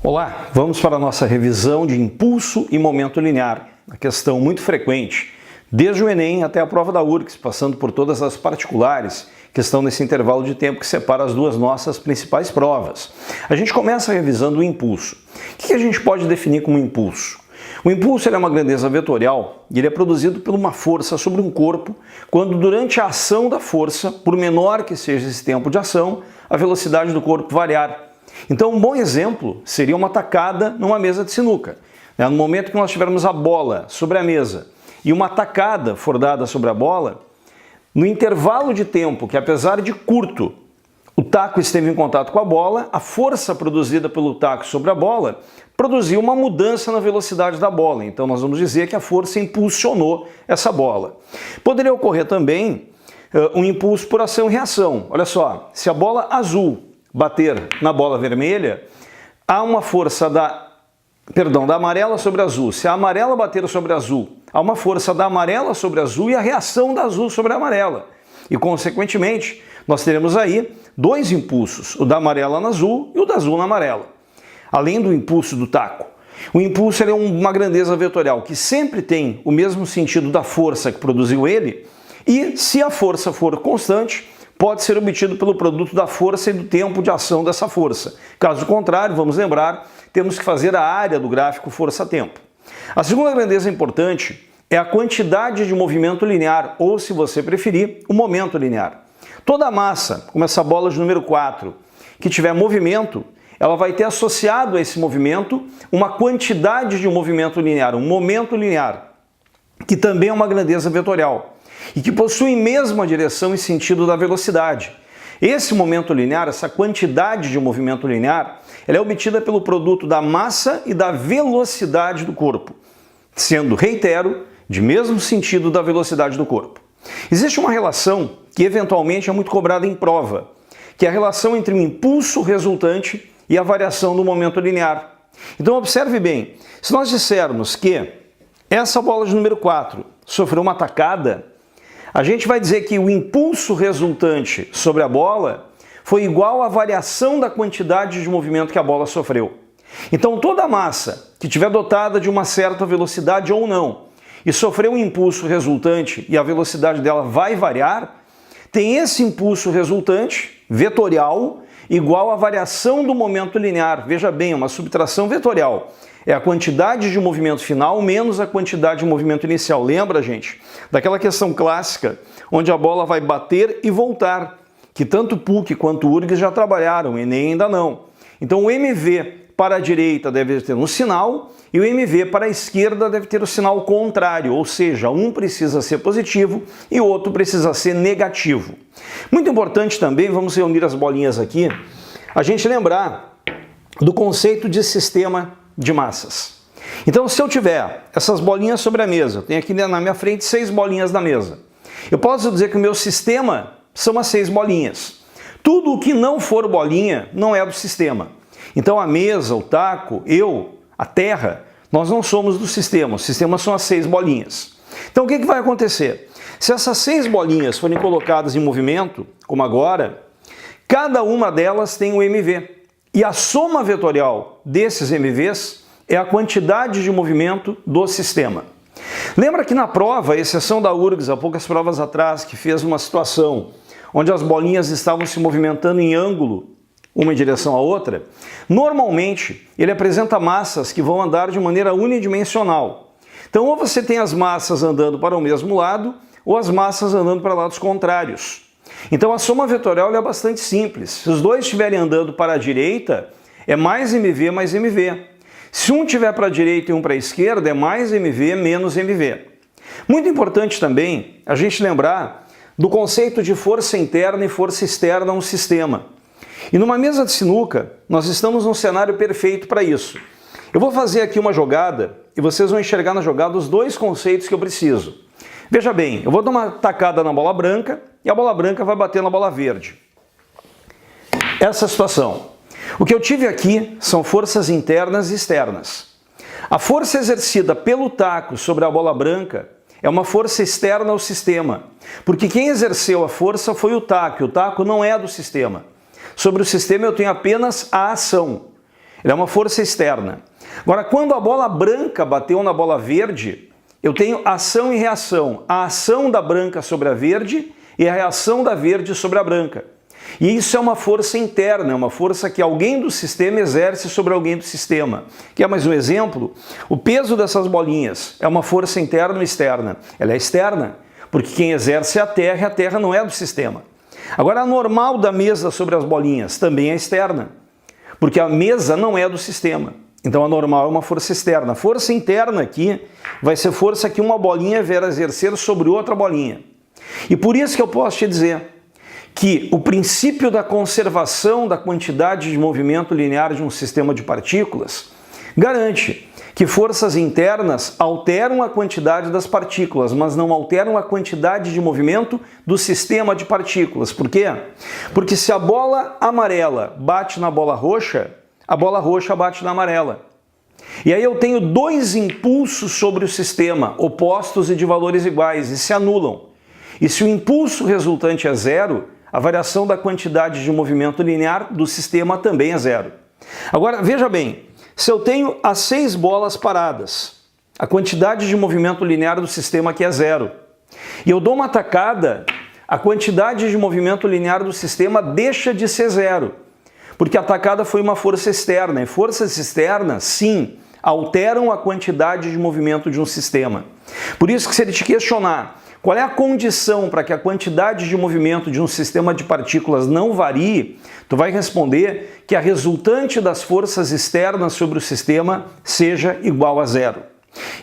Olá, vamos para a nossa revisão de impulso e momento linear, uma questão muito frequente, desde o Enem até a prova da URGS, passando por todas as particulares que estão nesse intervalo de tempo que separa as duas nossas principais provas. A gente começa revisando o impulso. O que a gente pode definir como impulso? O impulso é uma grandeza vetorial e ele é produzido por uma força sobre um corpo quando durante a ação da força, por menor que seja esse tempo de ação, a velocidade do corpo variar. Então um bom exemplo seria uma tacada numa mesa de sinuca. No momento que nós tivermos a bola sobre a mesa e uma tacada for dada sobre a bola, no intervalo de tempo que apesar de curto, o taco esteve em contato com a bola, a força produzida pelo taco sobre a bola produziu uma mudança na velocidade da bola. Então nós vamos dizer que a força impulsionou essa bola. Poderia ocorrer também um impulso por ação e reação. Olha só, se a bola azul bater na bola vermelha, há uma força da amarela sobre azul. Se a amarela bater sobre a azul, há uma força da amarela sobre a azul e a reação da azul sobre a amarela. E, consequentemente, nós teremos aí dois impulsos, o da amarela na azul e o da azul na amarela. Além do impulso do taco. O impulso é uma grandeza vetorial que sempre tem o mesmo sentido da força que produziu ele e, se a força for constante, pode ser obtido pelo produto da força e do tempo de ação dessa força. Caso contrário, vamos lembrar, temos que fazer a área do gráfico força-tempo. A segunda grandeza importante é a quantidade de movimento linear, ou, se você preferir, o momento linear. Toda massa, como essa bola de número 4, que tiver movimento, ela vai ter associado a esse movimento uma quantidade de movimento linear, um momento linear, que também é uma grandeza vetorial e que possui mesma direção e sentido da velocidade. Esse momento linear, essa quantidade de movimento linear, ela é obtida pelo produto da massa e da velocidade do corpo, sendo, reitero, de mesmo sentido da velocidade do corpo. Existe uma relação que eventualmente é muito cobrada em prova, que é a relação entre o impulso resultante e a variação do momento linear. Então observe bem, se nós dissermos que essa bola de número 4 sofreu uma tacada, a gente vai dizer que o impulso resultante sobre a bola foi igual à variação da quantidade de movimento que a bola sofreu. Então toda massa que estiver dotada de uma certa velocidade ou não e sofreu um impulso resultante e a velocidade dela vai variar, tem esse impulso resultante vetorial igual à variação do momento linear. Veja bem, uma subtração vetorial. É a quantidade de movimento final menos a quantidade de movimento inicial. Lembra, gente, daquela questão clássica onde a bola vai bater e voltar, que tanto PUC quanto URGS já trabalharam, o Enem ainda não. Então o MV para a direita deve ter um sinal e o MV para a esquerda deve ter o sinal contrário, ou seja, um precisa ser positivo e o outro precisa ser negativo. Muito importante também, vamos reunir as bolinhas aqui, a gente lembrar do conceito de sistema de massas. Então, se eu tiver essas bolinhas sobre a mesa, tem aqui na minha frente 6 bolinhas na mesa, eu posso dizer que o meu sistema são as 6 bolinhas. Tudo o que não for bolinha não é do sistema. Então a mesa, o taco, eu, a terra, nós não somos do sistema. O sistema são as 6 bolinhas. Então o que vai acontecer? Se essas 6 bolinhas forem colocadas em movimento, como agora, cada uma delas tem um MV. E a soma vetorial desses MVs é a quantidade de movimento do sistema. Lembra que na prova, a exceção da URGS, há poucas provas atrás, que fez uma situação onde as bolinhas estavam se movimentando em ângulo, uma em direção à outra, normalmente ele apresenta massas que vão andar de maneira unidimensional. Então ou você tem as massas andando para o mesmo lado, ou as massas andando para lados contrários. Então a soma vetorial é bastante simples. Se os dois estiverem andando para a direita, é mais MV mais MV. Se um estiver para a direita e um para a esquerda, é mais MV menos MV. Muito importante também a gente lembrar do conceito de força interna e força externa a um sistema. E numa mesa de sinuca, nós estamos num cenário perfeito para isso. Eu vou fazer aqui uma jogada e vocês vão enxergar na jogada os dois conceitos que eu preciso. Veja bem, eu vou dar uma tacada na bola branca e a bola branca vai bater na bola verde. Essa situação. O que eu tive aqui são forças internas e externas. A força exercida pelo taco sobre a bola branca é uma força externa ao sistema, porque quem exerceu a força foi o taco não é do sistema. Sobre o sistema eu tenho apenas a ação. Ele é uma força externa. Agora, quando a bola branca bateu na bola verde, eu tenho ação e reação. A ação da branca sobre a verde e a reação da verde sobre a branca. E isso é uma força interna, é uma força que alguém do sistema exerce sobre alguém do sistema. Quer mais um exemplo? O peso dessas bolinhas é uma força interna ou externa? Ela é externa, porque quem exerce é a Terra e a Terra não é do sistema. Agora, a normal da mesa sobre as bolinhas também é externa, porque a mesa não é do sistema. Então, a normal é uma força externa. A força interna aqui vai ser força que uma bolinha vier a exercer sobre outra bolinha. E por isso que eu posso te dizer que o princípio da conservação da quantidade de movimento linear de um sistema de partículas garante que forças internas alteram a quantidade das partículas, mas não alteram a quantidade de movimento do sistema de partículas. Por quê? Porque se a bola amarela bate na bola roxa, a bola roxa bate na amarela. E aí eu tenho dois impulsos sobre o sistema, opostos e de valores iguais, e se anulam. E se o impulso resultante é zero, a variação da quantidade de movimento linear do sistema também é zero. Agora, veja bem, se eu tenho as 6 bolas paradas, a quantidade de movimento linear do sistema aqui é zero. E eu dou uma tacada, a quantidade de movimento linear do sistema deixa de ser zero, porque a tacada foi uma força externa. E forças externas, sim, alteram a quantidade de movimento de um sistema. Por isso que se ele te questionar qual é a condição para que a quantidade de movimento de um sistema de partículas não varie, tu vai responder que a resultante das forças externas sobre o sistema seja igual a zero.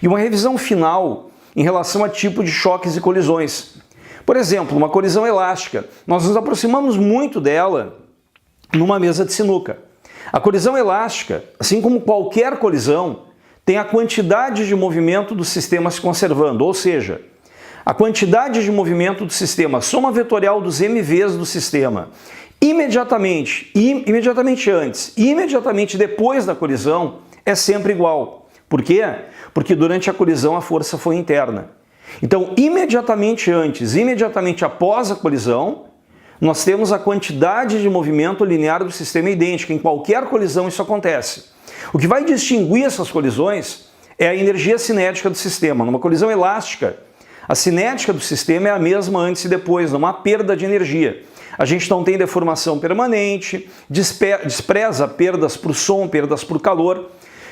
E uma revisão final em relação a tipo de choques e colisões. Por exemplo, uma colisão elástica. Nós nos aproximamos muito dela numa mesa de sinuca. A colisão elástica, assim como qualquer colisão, tem a quantidade de movimento do sistema se conservando, ou seja, a quantidade de movimento do sistema, soma vetorial dos MVs do sistema, imediatamente antes e imediatamente depois da colisão é sempre igual. Por quê? Porque durante a colisão a força foi interna. Então, imediatamente antes e imediatamente após a colisão, nós temos a quantidade de movimento linear do sistema idêntica. Em qualquer colisão isso acontece. O que vai distinguir essas colisões é a energia cinética do sistema. Numa colisão elástica, a cinética do sistema é a mesma antes e depois, não há perda de energia. A gente não tem deformação permanente, despreza perdas por som, perdas por calor.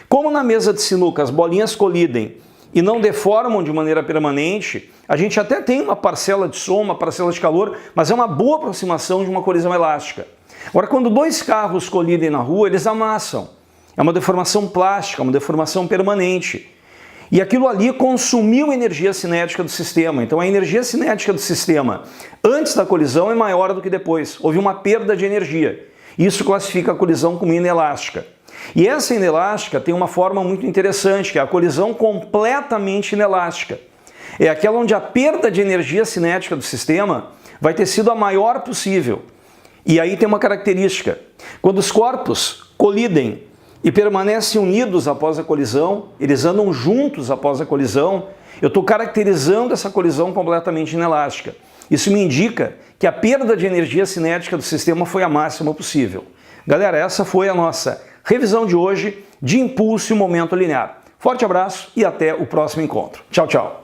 Como na mesa de sinuca as bolinhas colidem e não deformam de maneira permanente, a gente até tem uma parcela de som, uma parcela de calor, mas é uma boa aproximação de uma colisão elástica. Agora, quando dois carros colidem na rua, eles amassam. É uma deformação plástica, uma deformação permanente. E aquilo ali consumiu energia cinética do sistema. Então a energia cinética do sistema antes da colisão é maior do que depois. Houve uma perda de energia. Isso classifica a colisão como inelástica. E essa inelástica tem uma forma muito interessante, que é a colisão completamente inelástica. É aquela onde a perda de energia cinética do sistema vai ter sido a maior possível. E aí tem uma característica. Quando os corpos colidem e permanecem unidos após a colisão, eles andam juntos após a colisão, eu estou caracterizando essa colisão completamente inelástica. Isso me indica que a perda de energia cinética do sistema foi a máxima possível. Galera, essa foi a nossa revisão de hoje de impulso e momento linear. Forte abraço e até o próximo encontro. Tchau, tchau!